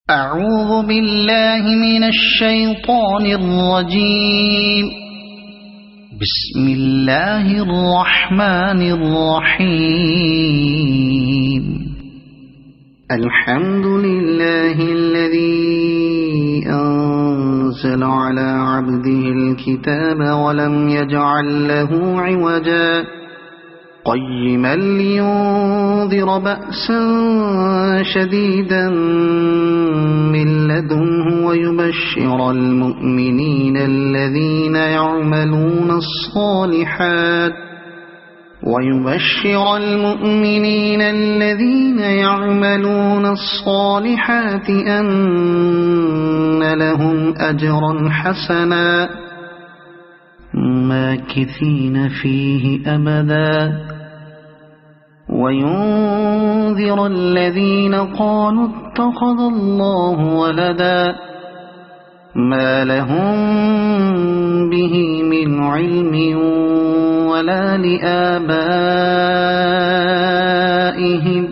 أعوذ بالله من الشيطان الرجيم. بسم الله الرحمن الرحيم. الحمد لله الذي أنزل على عبده الكتاب ولم يجعل له عوجا قيما لينذر بأسا شديدا من لدنه ويبشر المؤمنين الذين يعملون الصالحات أن لهم أجرا حسنا ماكثين فيه أبدا وينذر الذين قالوا اتخذ الله ولدا ما لهم به من علم ولا لآبائهم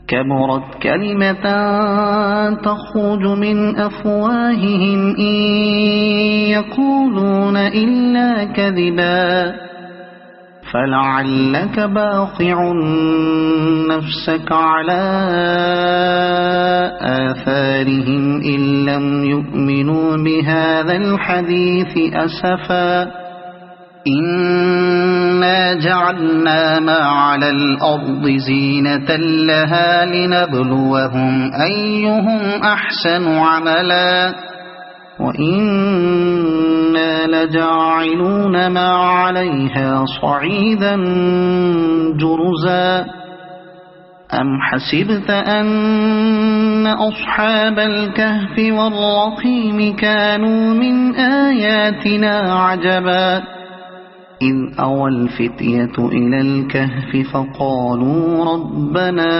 كبرت كلمة تخرج من أفواههم إن يقولون إلا كذبا فلعلك باخع نفسك على آثارهم إن لم يؤمنوا بهذا الحديث أسفا إنا جعلنا ما على الأرض زينة لها لنبلوهم أيهم أحسن عملا وإنا لجاعلون ما عليها صعيدا جرزا أم حسبت أن أصحاب الكهف والرقيم كانوا من آياتنا عجبا إذ أوى الفتية إلى الكهف فقالوا ربنا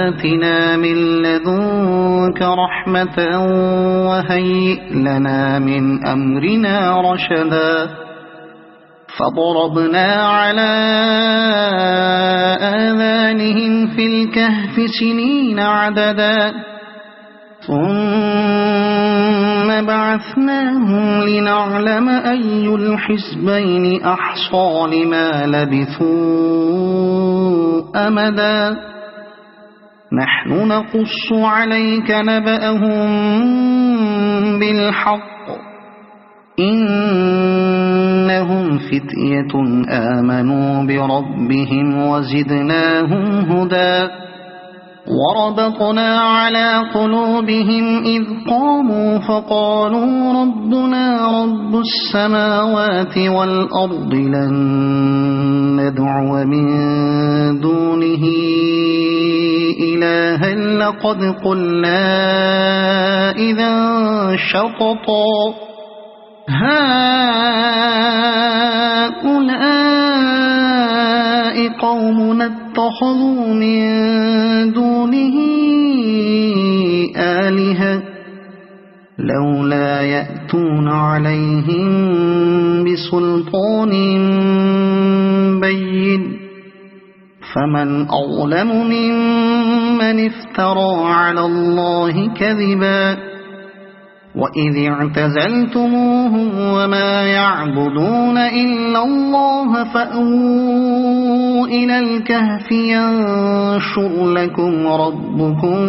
آتنا من لدنك رحمة وهيئ لنا من أمرنا رشدا فضربنا على آذانهم في الكهف سنين عددا ثم بعثناهم لنعلم أي الحزبين أحصى لما لبثوا أمدا نحن نقص عليك نبأهم بالحق إنهم فتية آمنوا بربهم وزدناهم هدى وربطنا على قلوبهم إذ قاموا فقالوا ربنا رب السماوات والأرض لن ندعو من دونه إلها لقد قلنا إذا شططا هؤلاء قومنا اتخذوا من دونه آلهة لولا يأتون عليهم بسلطان بين فمن أظلم ممن افترى على الله كذبا وإذ اعتزلتموهم وما يعبدون إلا الله فأووا إلى الكهف ينشر لكم ربكم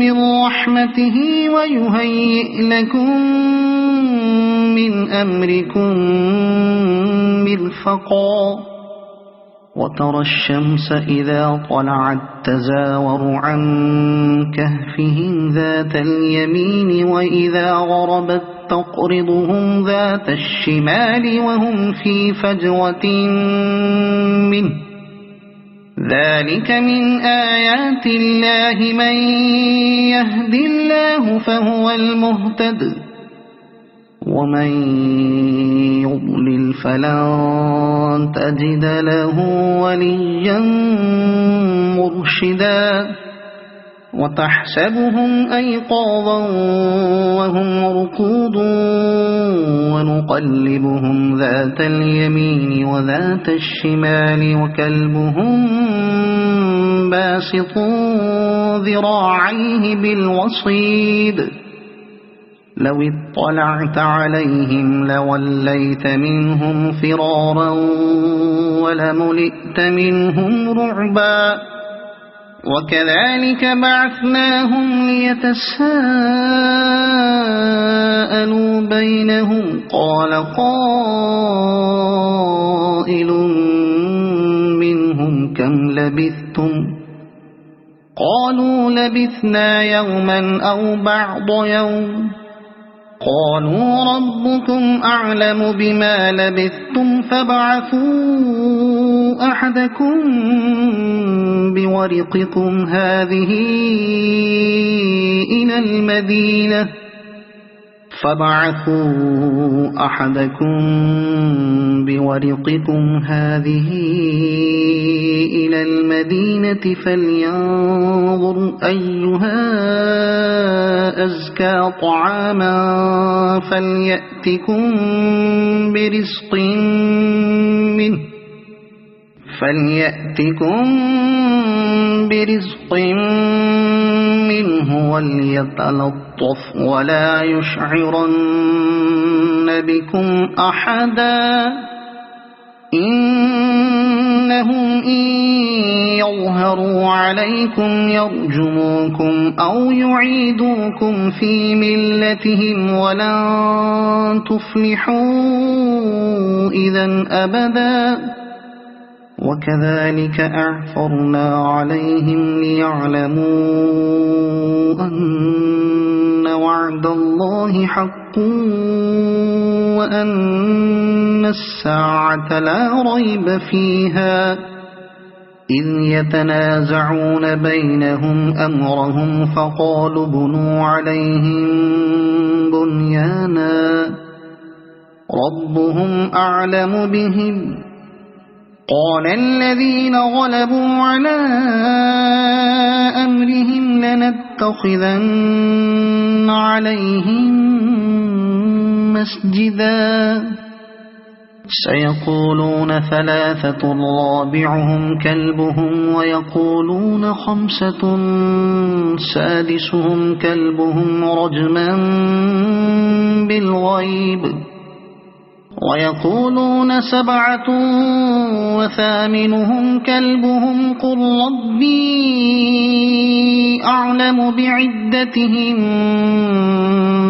من رحمته ويهيئ لكم من أمركم مرفقا وترى الشمس إذا طلعت تزاور عن كهفهم ذات اليمين وإذا غربت تقرضهم ذات الشمال وهم في فجوة منه ذلك من آيات الله من يهد الله فهو المهتد ومن يضلل فلن تجد له وليا مرشدا وتحسبهم أيقاظا وهم رقود ونقلبهم ذات اليمين وذات الشمال وكلبهم باسط ذراعيه بالوصيد لو اطلعت عليهم لوليت منهم فرارا ولملئت منهم رعبا وكذلك بعثناهم ليتساءلوا بينهم قال قائل منهم كم لبثتم قالوا لبثنا يوما أو بعض يوم قالوا ربكم أعلم بما لبثتم فابعثوا أحدكم بورقكم هذه إلى المدينة فلينظر أيها أزكى طعاما فليأتكم برزق منه وليتلطف ولا يشعرن بكم أحدا إنهم إن يظهروا عليكم يرجموكم أو يعيدوكم في ملتهم ولن تفلحوا إذا أبدا وكذلك أعثرنا عليهم ليعلموا أن وعد الله حق وأن الساعة لا ريب فيها إذ يتنازعون بينهم أمرهم فقالوا بنوا عليهم بنيانا ربهم أعلم بهم قال الذين غلبوا على أمرهم لنتخذن عليهم مسجدا سيقولون ثلاثة رابعهم كلبهم ويقولون خمسة سادسهم كلبهم رجما بالغيب ويقولون سبعة وثامنهم كلبهم قل ربي أعلم بعدتهم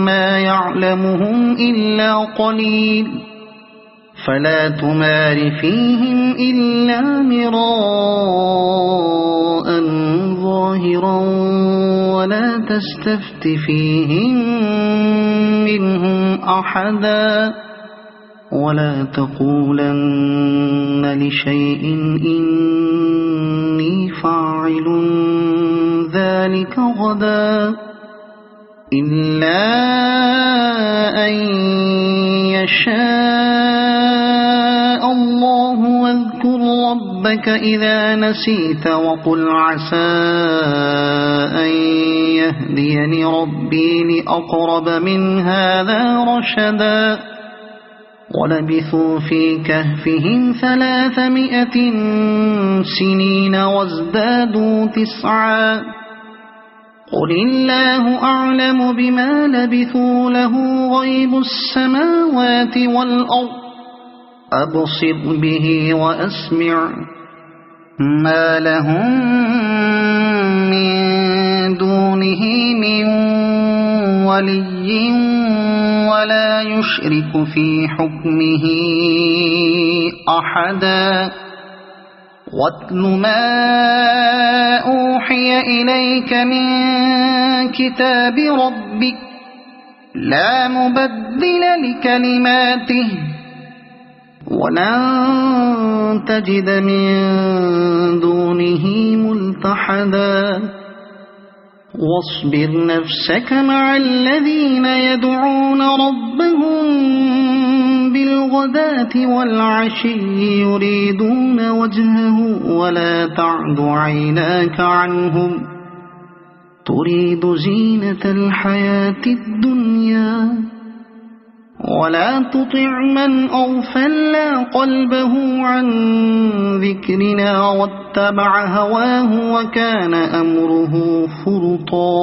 ما يعلمهم إلا قليل فلا تمار فيهم إلا مراء ظاهرا ولا تستفت فيهم منهم أحدا ولا تقولن لشيء إني فاعل ذلك غدا إلا أن يشاء الله واذكر ربك إذا نسيت وقل عسى أن يهديني ربي لأقرب من هذا رشدا ولبثوا في كهفهم 300 سنين وازدادوا 9 قل الله أعلم بما لبثوا له غيب السماوات والأرض أبصر به وأسمع ما لهم من دونه من ولي ولا يشرك في حكمه أحدا واتل ما أوحي إليك من كتاب ربك لا مبدل لكلماته ولن تجد من دونه ملتحدا واصبر نفسك مع الذين يدعون ربهم بالغداة والعشي يريدون وجهه ولا تعد عيناك عنهم تريد زينة الحياة الدنيا ولا تطع من أغفلنا قلبه عن ذكرنا واتبع هواه وكان أمره فرطا